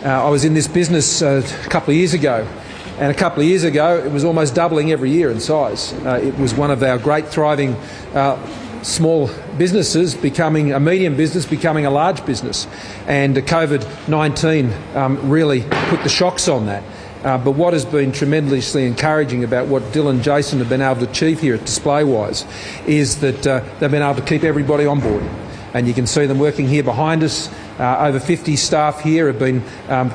I was in this business a couple of years ago, and a couple of years ago it was almost doubling every year in size. It was one of our great thriving small businesses becoming a medium business, becoming a large business, and COVID-19 really put the shocks on that. But what has been tremendously encouraging about what Dylan and Jason have been able to achieve here at DisplayWise is that they've been able to keep everybody on board. And you can see them working here behind us. Over 50 staff here have been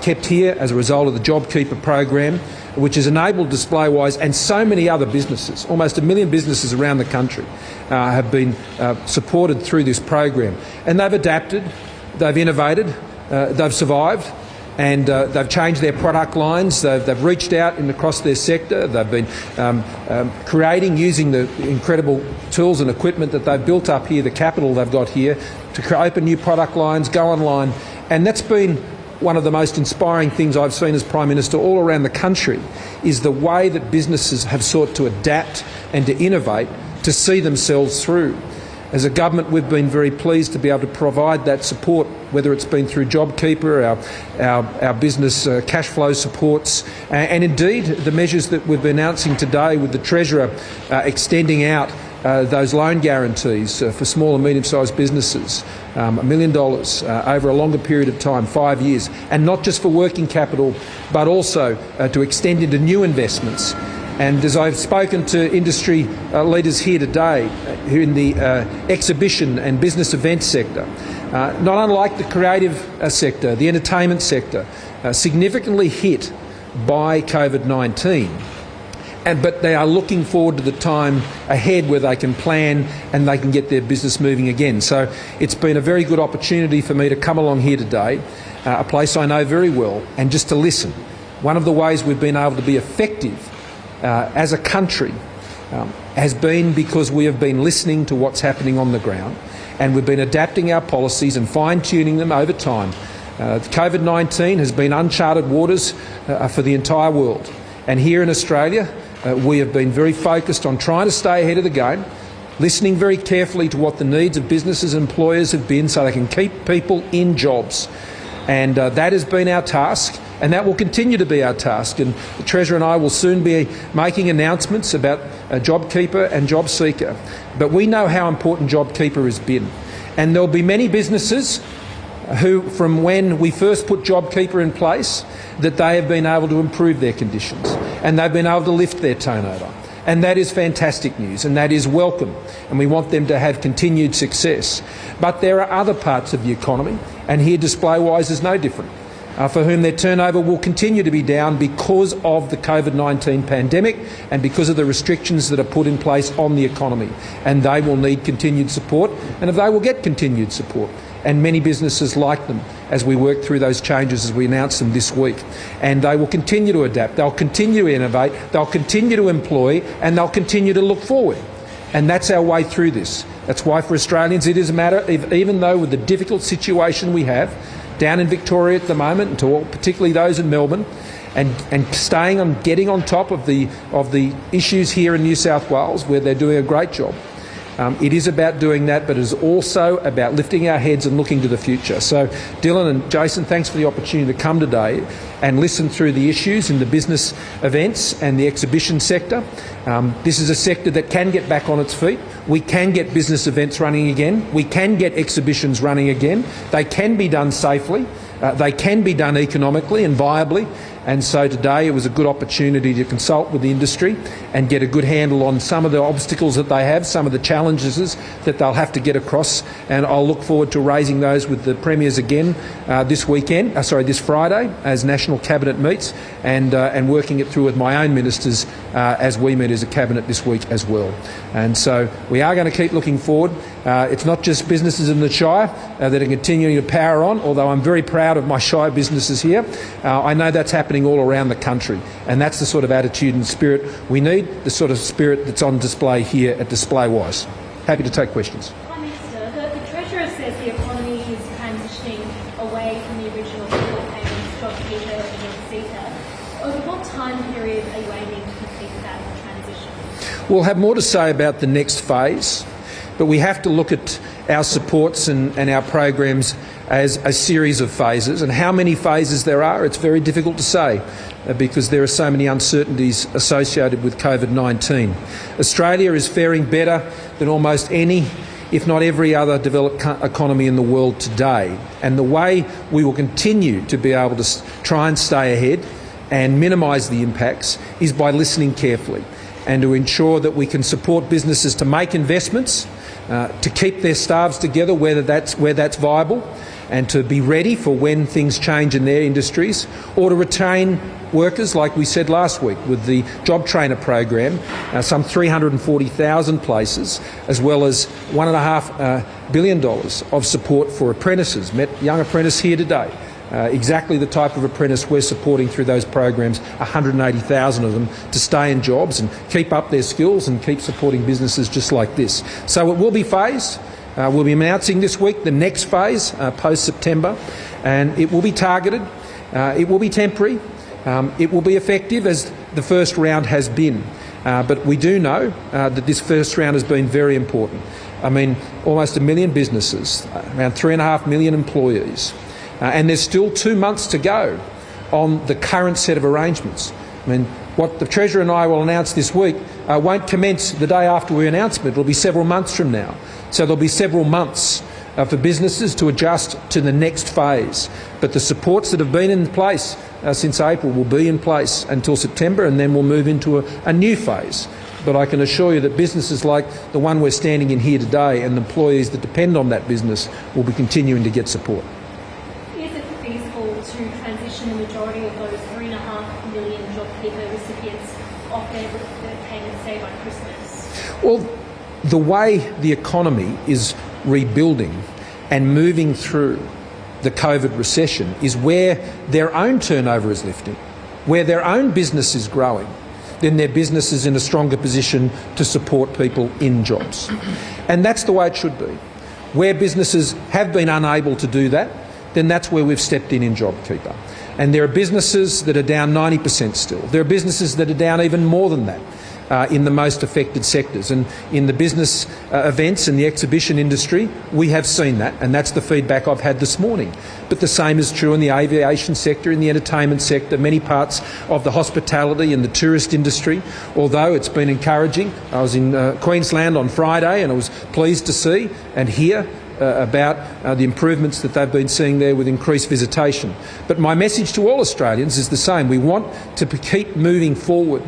kept here as a result of the JobKeeper program, which has enabled DisplayWise and so many other businesses, almost 1 million businesses around the country, have been supported through this program. And they've adapted, they've innovated, they've survived, and they've changed their product lines. They've reached out across their sector. They've been creating, using the incredible tools and equipment that they've built up here, the capital they've got here, to open new product lines, go online. And that's been one of the most inspiring things I've seen as Prime Minister all around the country, is the way that businesses have sought to adapt and to innovate to see themselves through. As a government, we've been very pleased to be able to provide that support, whether it's been through JobKeeper, our business cash flow supports, and indeed the measures that we've been announcing today with the Treasurer extending out those loan guarantees for small and medium-sized businesses, $1 million over a longer period of time, 5 years, and not just for working capital, but also to extend into new investments. And as I've spoken to industry leaders here today, who in the exhibition and business events sector, not unlike the creative sector, the entertainment sector, significantly hit by COVID-19. But they are looking forward to the time ahead where they can plan and they can get their business moving again. So it's been a very good opportunity for me to come along here today, a place I know very well, and just to listen. One of the ways we've been able to be effective as a country has been because we have been listening to what's happening on the ground, and we've been adapting our policies and fine-tuning them over time. COVID-19 has been uncharted waters for the entire world, and here in Australia we have been very focused on trying to stay ahead of the game, listening very carefully to what the needs of businesses and employers have been so they can keep people in jobs. And that has been our task, and that will continue to be our task. And the Treasurer and I will soon be making announcements about JobKeeper and JobSeeker. But we know how important JobKeeper has been. And there will be many businesses who, from when we first put JobKeeper in place, that they have been able to improve their conditions and they've been able to lift their turnover. And that is fantastic news, and that is welcome, and we want them to have continued success. But there are other parts of the economy, and here DisplayWise is no different, for whom their turnover will continue to be down because of the COVID-19 pandemic and because of the restrictions that are put in place on the economy. And they will need continued support, and they will get continued support. And many businesses like them as we work through those changes as we announce them this week. And they will continue to adapt, they'll continue to innovate, they'll continue to employ, and they'll continue to look forward. And that's our way through this. That's why for Australians it is a matter, even though with the difficult situation we have down in Victoria at the moment, and to all, particularly those in Melbourne, and staying on, getting on top of the issues here in New South Wales where they're doing a great job. It is about doing that, but it is also about lifting our heads and looking to the future. So, Dylan and Jason, thanks for the opportunity to come today and listen through the issues in the business events and the exhibition sector. This is a sector that can get back on its feet. We can get business events running again. We can get exhibitions running again. They can be done safely. They can be done economically and viably. And so today it was a good opportunity to consult with the industry and get a good handle on some of the obstacles that they have, some of the challenges that they'll have to get across. And I'll look forward to raising those with the Premiers again this Friday as National Cabinet meets, and working it through with my own ministers as we meet as a Cabinet this week as well. And so we are going to keep looking forward. It's not just businesses in the Shire that are continuing to power on, although I'm very proud of my Shire businesses here. I know that's happening all around the country, and that's the sort of attitude and spirit we need, the sort of spirit that's on display here at DisplayWise. Happy to take questions. Prime Minister, the Treasurer says the economy is transitioning away from the original payments, JobKeeper and JobSeeker. Over what time period are you aiming to complete that transition? We'll have more to say about the next phase, but we have to look at our supports and our programs as a series of phases, and how many phases there are, it's very difficult to say because there are so many uncertainties associated with COVID-19. Australia is faring better than almost any, if not every other developed economy in the world today, and the way we will continue to be able to try and stay ahead and minimise the impacts is by listening carefully and to ensure that we can support businesses to make investments, to keep their staffs together where that's viable, and to be ready for when things change in their industries, or to retain workers, like we said last week with the Job Trainer program, some 340,000 places, as well as $1.5 billion of support for apprentices. Met a young apprentice here today. Exactly the type of apprentice we're supporting through those programs, 180,000 of them, to stay in jobs and keep up their skills and keep supporting businesses just like this. So it will be phased. We'll be announcing this week the next phase post-September, and it will be targeted, it will be temporary, it will be effective as the first round has been. But we do know that this first round has been very important. I mean, almost 1 million businesses, around 3.5 million employees, and there's still 2 months to go on the current set of arrangements. I mean, what the Treasurer and I will announce this week won't commence the day after we announce it. It'll be several months from now. So there'll be several months for businesses to adjust to the next phase. But the supports that have been in place since April will be in place until September, and then we'll move into a new phase. But I can assure you that businesses like the one we're standing in here today and the employees that depend on that business will be continuing to get support. Is it feasible to transition the majority of those 3.5 million JobKeeper recipients off their payments, say, by Christmas? Well, the way the economy is rebuilding and moving through the COVID recession is where their own turnover is lifting, where their own business is growing, then their business is in a stronger position to support people in jobs. And that's the way it should be. Where businesses have been unable to do that, then that's where we've stepped in JobKeeper. And there are businesses that are down 90% still. There are businesses that are down even more than that. In the most affected sectors. And in the business events and the exhibition industry, we have seen that, and that's the feedback I've had this morning. But the same is true in the aviation sector, in the entertainment sector, many parts of the hospitality and the tourist industry, although it's been encouraging. I was in Queensland on Friday and I was pleased to see and hear about the improvements that they've been seeing there with increased visitation. But my message to all Australians is the same. We want to keep moving forward.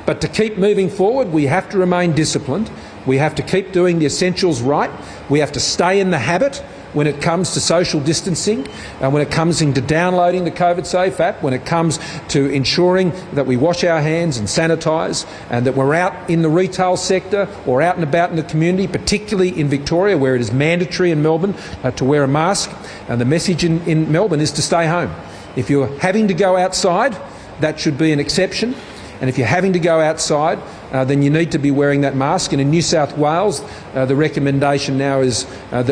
But to keep moving forward, we have to remain disciplined. We have to keep doing the essentials right. We have to stay in the habit when it comes to social distancing, and when it comes into downloading the COVID Safe app, when it comes to ensuring that we wash our hands and sanitise, and that we're out in the retail sector or out and about in the community, particularly in Victoria where it is mandatory in Melbourne to wear a mask. And the message in Melbourne is to stay home. If you're having to go outside, that should be an exception. And if you're having to go outside, then you need to be wearing that mask. And in New South Wales, the recommendation now is that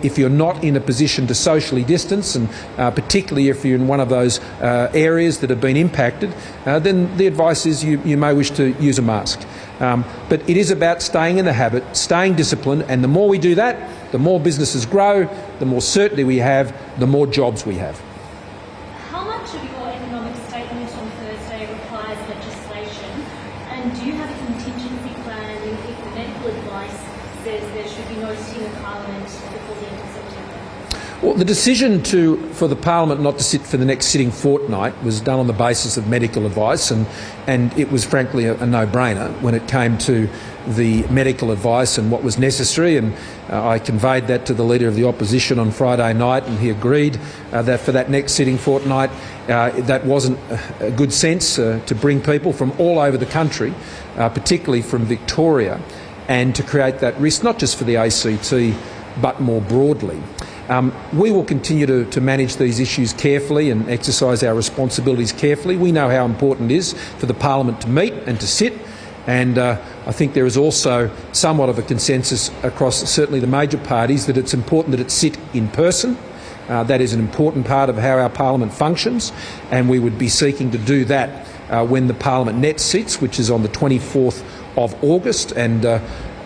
if you're not in a position to socially distance, and particularly if you're in one of those areas that have been impacted, then the advice is you may wish to use a mask. But it is about staying in the habit, staying disciplined, and the more we do that, the more businesses grow, the more certainty we have, the more jobs we have. How much of your economic statement on Thursday requires legislation? And do you have a contingency plan if the medical advice says there should be no sitting of Parliament before the end of September? Well, the decision for the Parliament not to sit for the next sitting fortnight was done on the basis of medical advice, and it was frankly a no-brainer when it came to the medical advice and what was necessary, and I conveyed that to the Leader of the Opposition on Friday night, and he agreed that for that next sitting fortnight that wasn't a good sense to bring people from all over the country, particularly from Victoria, and to create that risk not just for the ACT but more broadly. We will continue to manage these issues carefully and exercise our responsibilities carefully. We know how important it is for the Parliament to meet and to sit, and I think there is also somewhat of a consensus across certainly the major parties that it's important that it sit in person. That is an important part of how our Parliament functions, and we would be seeking to do that when the Parliament next sits, which is on the 24th of August, and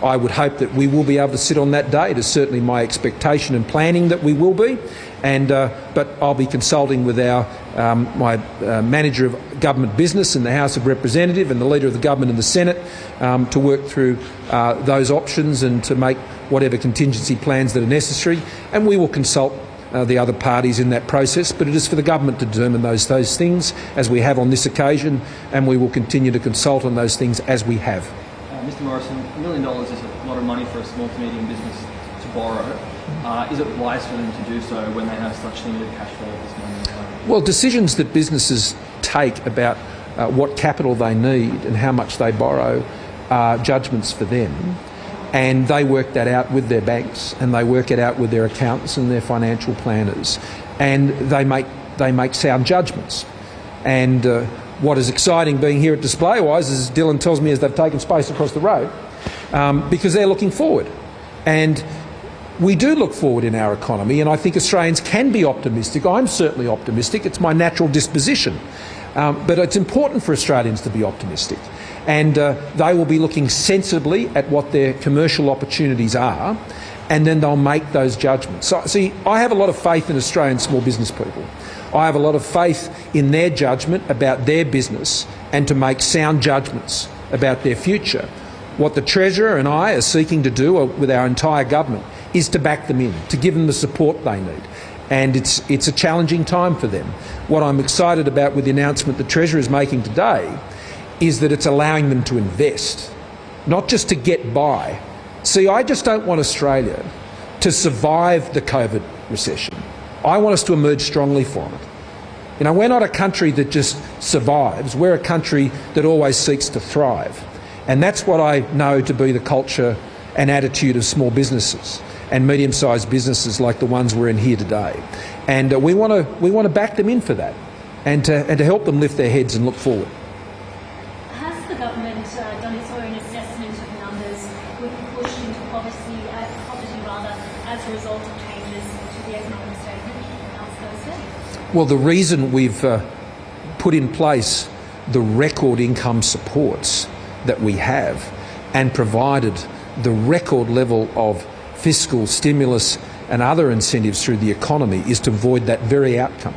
I would hope that we will be able to sit on that day. It is certainly my expectation and planning that we will be. But I'll be consulting with my manager of government business in the House of Representatives and the leader of the government in the Senate to work through those options and to make whatever contingency plans that are necessary. And we will consult the other parties in that process, but it is for the government to determine those things, as we have on this occasion, and we will continue to consult on those things as we have. Mr Morrison, $1 million is a lot of money for a small to medium business to borrow. Is it wise for them to do so when they have such limited cash flow at this moment in time? Well, decisions that businesses take about what capital they need and how much they borrow are judgments for them. And they work that out with their banks, and they work it out with their accountants and their financial planners, and they make sound judgments. And what is exciting being here at Displaywise, as Dylan tells me, is they've taken space across the road because they're looking forward. And we do look forward in our economy, and I think Australians can be optimistic. I'm certainly optimistic. It's my natural disposition. But it's important for Australians to be optimistic. And they will be looking sensibly at what their commercial opportunities are, and then they'll make those judgments. So, see, I have a lot of faith in Australian small business people. I have a lot of faith in their judgment about their business and to make sound judgments about their future. What the Treasurer and I are seeking to do with our entire government is to back them in, to give them the support they need. And it's a challenging time for them. What I'm excited about with the announcement the Treasurer is making today is that it's allowing them to invest, not just to get by. See, I just don't want Australia to survive the COVID recession. I want us to emerge strongly from it. You know, we're not a country that just survives. We're a country that always seeks to thrive. And that's what I know to be the culture and attitude of small businesses and medium-sized businesses like the ones we're in here today. And we want to back them in for that and to help them lift their heads and look forward. Has the government done its own assessment of numbers who have been pushed into poverty as a result of changes to the economic statement announced Thursday? Well, the reason we've put in place the record income supports that we have and provided the record level of fiscal stimulus and other incentives through the economy is to avoid that very outcome.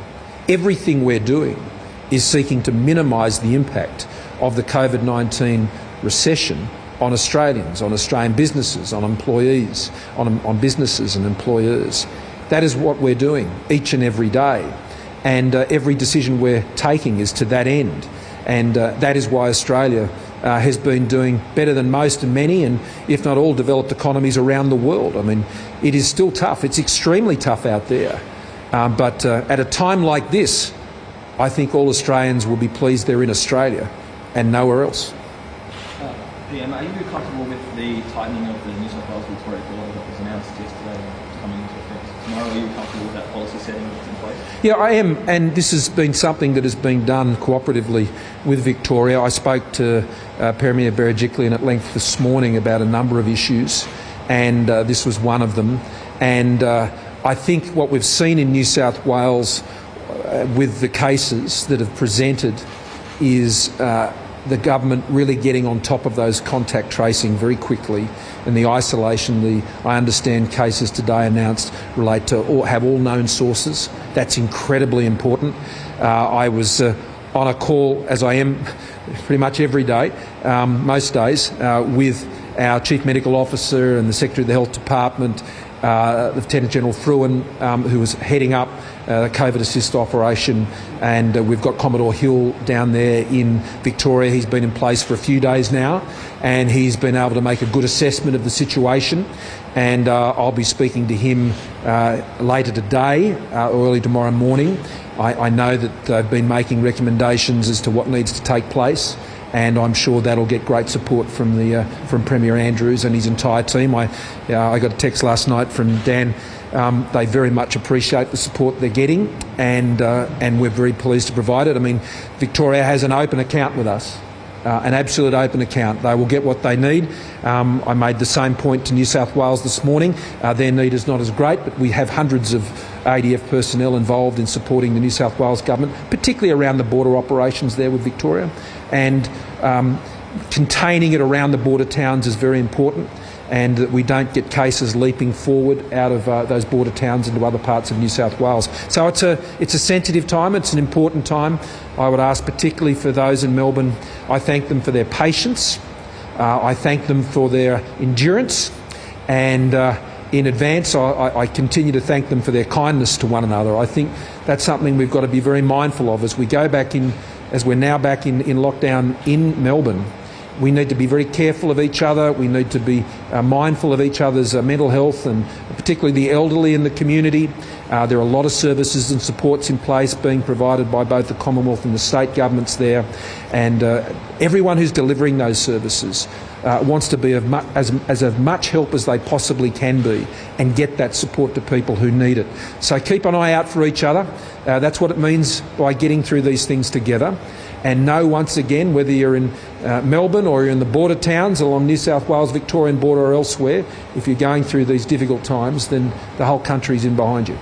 Everything we're doing is seeking to minimise the impact of the COVID-19 recession on Australians, on Australian businesses, on employees, on businesses and employers. That is what we're doing each and every day. And every decision we're taking is to that end. And that is why Australia has been doing better than most and many, and if not all, developed economies around the world. I mean, it is still tough. It's extremely tough out there. But at a time like this, I think all Australians will be pleased they're in Australia and nowhere else. PM, are you comfortable with the tightening of the New South Wales Victoria border that was announced yesterday coming into effect tomorrow? Are you comfortable with that policy setting that's in place? Yeah, I am, and this has been something that has been done cooperatively with Victoria. I spoke to Premier Berejiklian at length this morning about a number of issues, and this was one of them. And I think what we've seen in New South Wales with the cases that have presented is the government really getting on top of those contact tracing very quickly, and the isolation. I understand cases today announced relate to have all known sources. That's incredibly important. I was on a call, as I am pretty much every day, most days, with our Chief Medical Officer and the Secretary of the Health Department, Lieutenant General Fruin, who was heading up the COVID Assist operation, and we've got Commodore Hill down there in Victoria. He's been in place for a few days now, and he's been able to make a good assessment of the situation, and I'll be speaking to him later today, early tomorrow morning. I know that they've been making recommendations as to what needs to take place, and I'm sure that'll get great support from Premier Andrews and his entire team. I got a text last night from Dan. They very much appreciate the support they're getting, and we're very pleased to provide it. I mean, Victoria has an open account with us, an absolute open account. They will get what they need. I made the same point to New South Wales this morning. Their need is not as great, but we have hundreds of ADF personnel involved in supporting the New South Wales government, particularly around the border operations there with Victoria. And containing it around the border towns is very important. and that we don't get cases leaping forward out of those border towns into other parts of New South Wales. So it's a sensitive time, it's an important time. I would ask particularly for those in Melbourne, I thank them for their patience, I thank them for their endurance, and in advance I continue to thank them for their kindness to one another. I think that's something we've got to be very mindful of as we go back in, as we're now back in lockdown in Melbourne. We need to be very careful of each other. We need to be mindful of each other's mental health, and particularly the elderly in the community. There are a lot of services and supports in place being provided by both the Commonwealth and the state governments there, and everyone who's delivering those services wants to be of much help as they possibly can be and get that support to people who need it. So keep an eye out for each other. That's what it means by getting through these things together. And know once again, whether you're in Melbourne or you're in the border towns along New South Wales, Victorian border or elsewhere, if you're going through these difficult times, then the whole country's in behind you.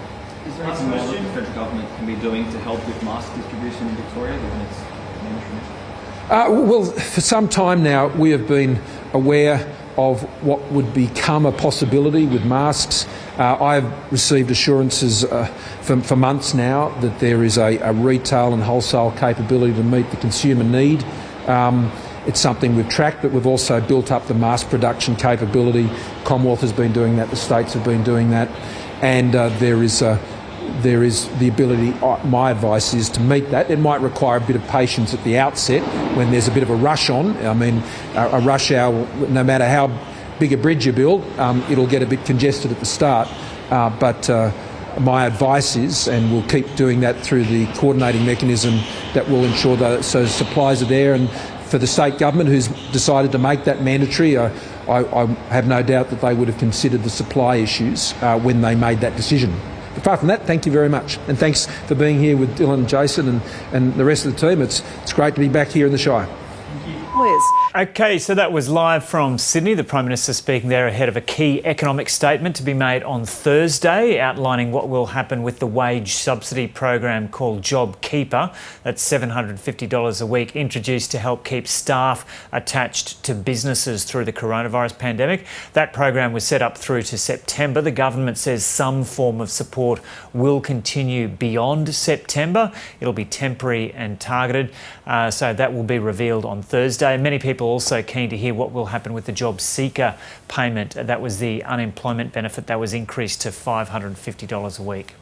Is there anything more that the federal government can be doing to help with mask distribution in Victoria, given its mandatory? Well, for some time now, we have been aware of what would become a possibility with masks. I've received assurances for months now that there is a retail and wholesale capability to meet the consumer need. It's something we've tracked, but we've also built up the mask production capability. Commonwealth has been doing that, the states have been doing that, and there is the ability. My advice is to meet that. It might require a bit of patience at the outset when there's a bit of a rush on. I mean, a rush hour, no matter how big a bridge you build, it'll get a bit congested at the start. But my advice is, and we'll keep doing that through the coordinating mechanism that will ensure that so supplies are there. And for the state government who's decided to make that mandatory, I have no doubt that they would have considered the supply issues when they made that decision. Apart from that, thank you very much. And thanks for being here with Dylan and Jason and the rest of the team. It's great to be back here in the Shire. Liz. Okay, so that was live from Sydney. The Prime Minister speaking there ahead of a key economic statement to be made on Thursday, outlining what will happen with the wage subsidy program called JobKeeper. That's $750 a week, introduced to help keep staff attached to businesses through the coronavirus pandemic. That program was set up through to September. The government says some form of support will continue beyond September. It'll be temporary and targeted, so that will be revealed on Thursday. Many people also keen to hear what will happen with the JobSeeker payment. That was the unemployment benefit that was increased to $550 a week.